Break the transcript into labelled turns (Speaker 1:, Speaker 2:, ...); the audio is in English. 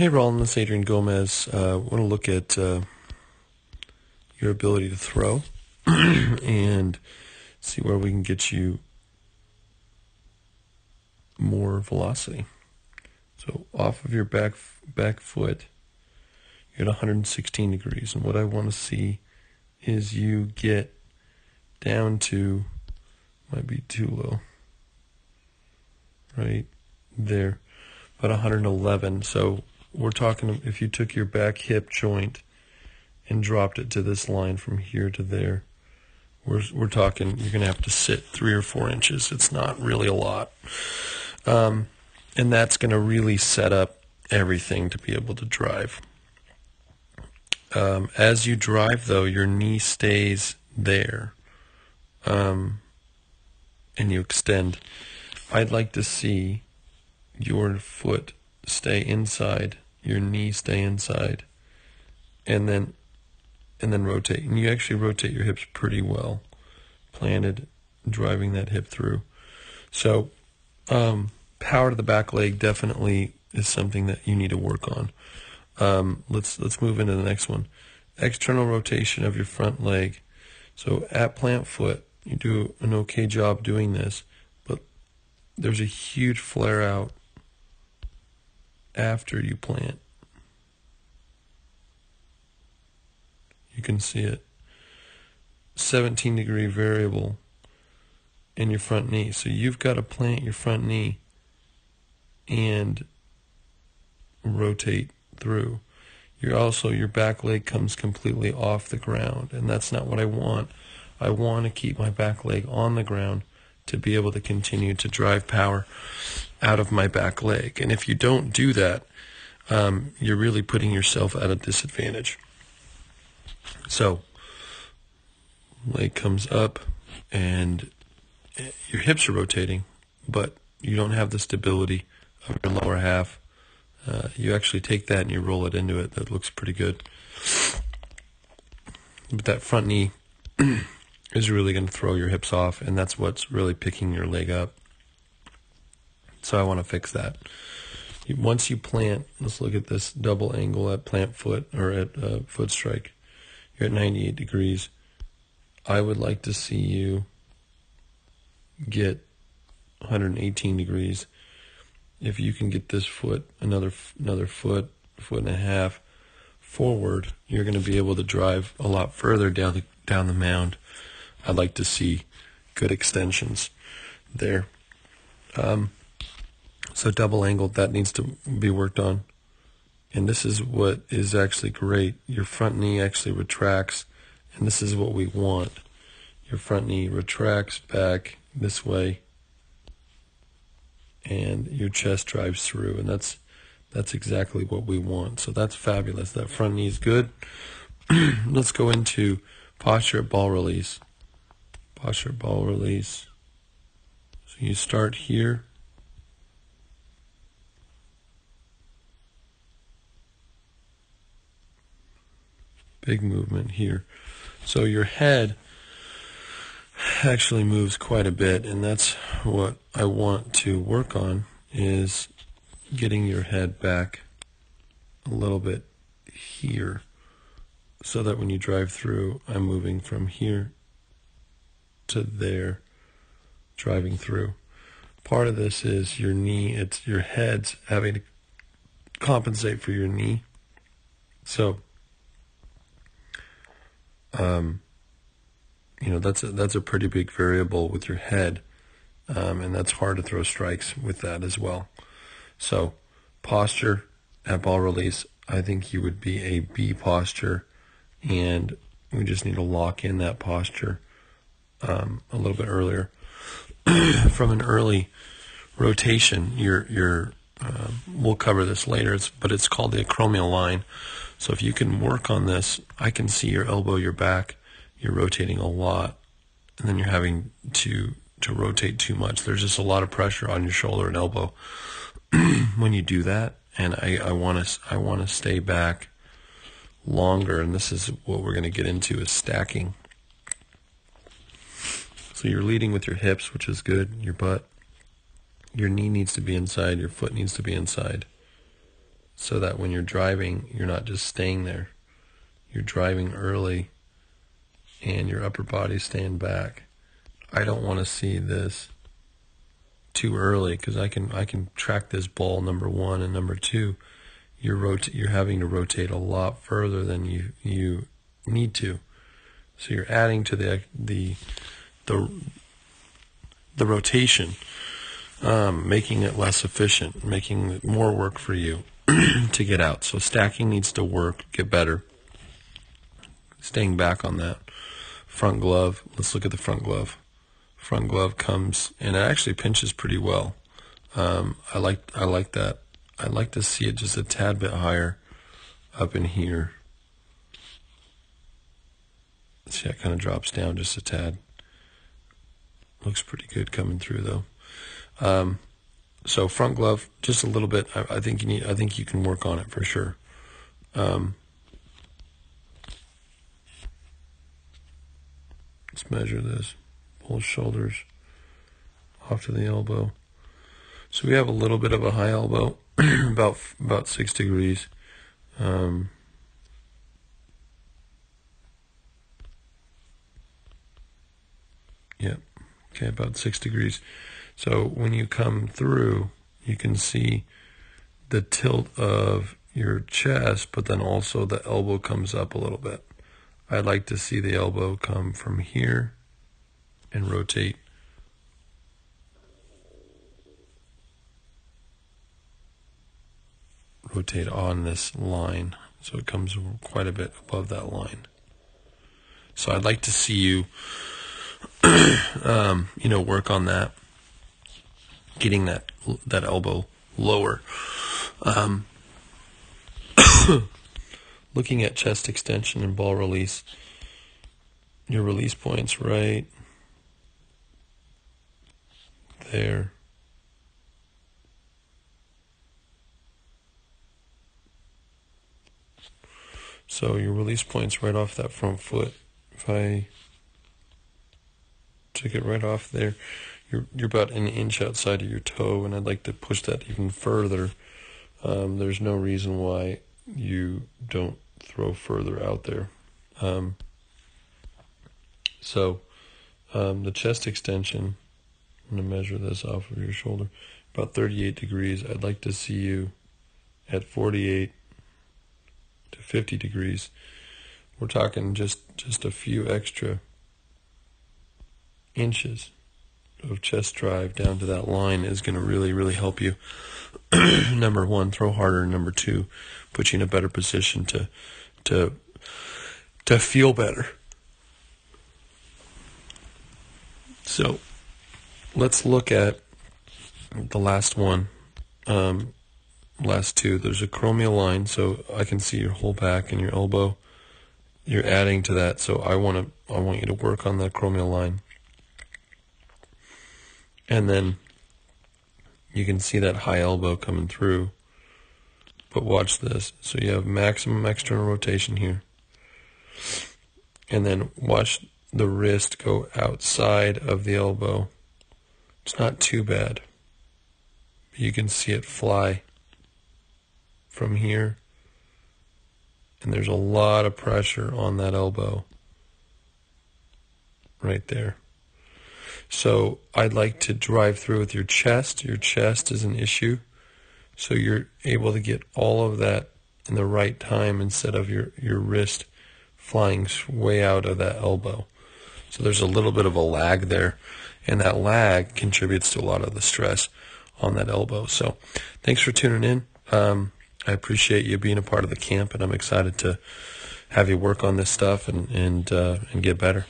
Speaker 1: Hey, Rollin, this is Adrian Gomez. I want to look at your ability to throw and see where we can get you more velocity. So off of your back foot, you're at 116 degrees, and what I want to see is you get down to, might be too low, right there, about 111. So we're talking, if you took your back hip joint and dropped it to this line from here to there, we're talking you're going to have to sit 3 or 4 inches. It's not really a lot. And that's going to really set up everything to be able to drive. As you drive, though, your knee stays there, and you extend. I'd like to see your foot stay inside, your knee stay inside, and then rotate. And you actually rotate your hips pretty well, planted, driving that hip through. So power to the back leg definitely is something that you need to work on. Let's move into the next one. External rotation of your front leg. So at plant foot, you do an okay job doing this, but there's a huge flare out after you plant. You can see it. 17-degree variable in your front knee. So you've got to plant your front knee and rotate through. Your back leg comes completely off the ground, and that's not what I want. I want to keep my back leg on the ground to be able to continue to drive power out of my back leg. And if you don't do that, you're really putting yourself at a disadvantage. So leg comes up and your hips are rotating, but you don't have the stability of your lower half. You actually take that and you roll it into it. That looks pretty good. But that front knee is really going to throw your hips off, and that's what's really picking your leg up. So I want to fix that. Once you plant, let's look at this double angle at plant foot, or at foot strike. You're at 98 degrees. I would like to see you get 118 degrees. If you can get this foot, another foot and a half forward, you're going to be able to drive a lot further down the mound. I'd like to see good extensions there. So double angled, that needs to be worked on. And this is what is actually great. Your front knee actually retracts, and this is what we want. Your front knee retracts back this way, and your chest drives through, and that's exactly what we want. So that's fabulous. That front knee is good. Let's go into posture at ball release. Posture at ball release. So you start here. Big movement here. So your head actually moves quite a bit, and that's what I want to work on, is getting your head back a little bit here, so that when you drive through, I'm moving from here to there, driving through. Part of this is your knee, it's your head's having to compensate for your knee. So that's a pretty big variable with your head, and that's hard to throw strikes with that as well. So posture at ball release, I think you would be a B posture, and we just need to lock in that posture a little bit earlier. From an early rotation, we'll cover this later, but it's called the acromial line. So if you can work on this, I can see your elbow, your back, you're rotating a lot, and then you're having to rotate too much. There's just a lot of pressure on your shoulder and elbow when you do that, and I want to stay back longer, and this is what we're going to get into, is stacking. So you're leading with your hips, which is good, your butt. Your knee needs to be inside, your foot needs to be inside. so that when you're driving, you're not just staying there. You're driving early and your upper body's staying back. I don't want to see this too early because I can track this ball, number one, and number two, you're having to rotate a lot further than you need to. So you're adding to the rotation, making it less efficient, making it more work for you to get out. So stacking needs to work, get better. Staying back on that. Front glove, let's look at the front glove. Front glove comes, and it actually pinches pretty well. I like that. I'd like to see it just a tad bit higher up in here. See, it kind of drops down just a tad. Looks pretty good coming through though. So front glove, just a little bit. I think you can work on it for sure. Let's measure this. Both shoulders off to the elbow. So we have a little bit of a high elbow, about 6 degrees. Yep. Okay, about 6 degrees. So when you come through, you can see the tilt of your chest, but then also the elbow comes up a little bit. I'd like to see the elbow come from here and rotate. Rotate on this line, so it comes quite a bit above that line. So I'd like to see you, work on that, getting that elbow lower. Looking at chest extension and ball release, your release point's right there. So your release point's right off that front foot. If I took it right off there, you're about an inch outside of your toe, and I'd like to push that even further. There's no reason why you don't throw further out there. The chest extension, I'm going to measure this off of your shoulder, about 38 degrees. I'd like to see you at 48 to 50 degrees. We're talking just a few extra inches of chest drive down to that line is going to really, really help you. Number one, throw harder. Number two, put you in a better position to feel better. So let's look at the last one, last two. There's a acromial line, so I can see your whole back and your elbow. You're adding to that, so I want you to work on that acromial line. And then you can see that high elbow coming through. But watch this. So you have maximum external rotation here. And then watch the wrist go outside of the elbow. It's not too bad. You can see it fly from here. And there's a lot of pressure on that elbow right there. So I'd like to drive through with your chest. Your chest is an issue. So you're able to get all of that in the right time instead of your wrist flying way out of that elbow. So there's a little bit of a lag there, and that lag contributes to a lot of the stress on that elbow. So thanks for tuning in. I appreciate you being a part of the camp, and I'm excited to have you work on this stuff and get better.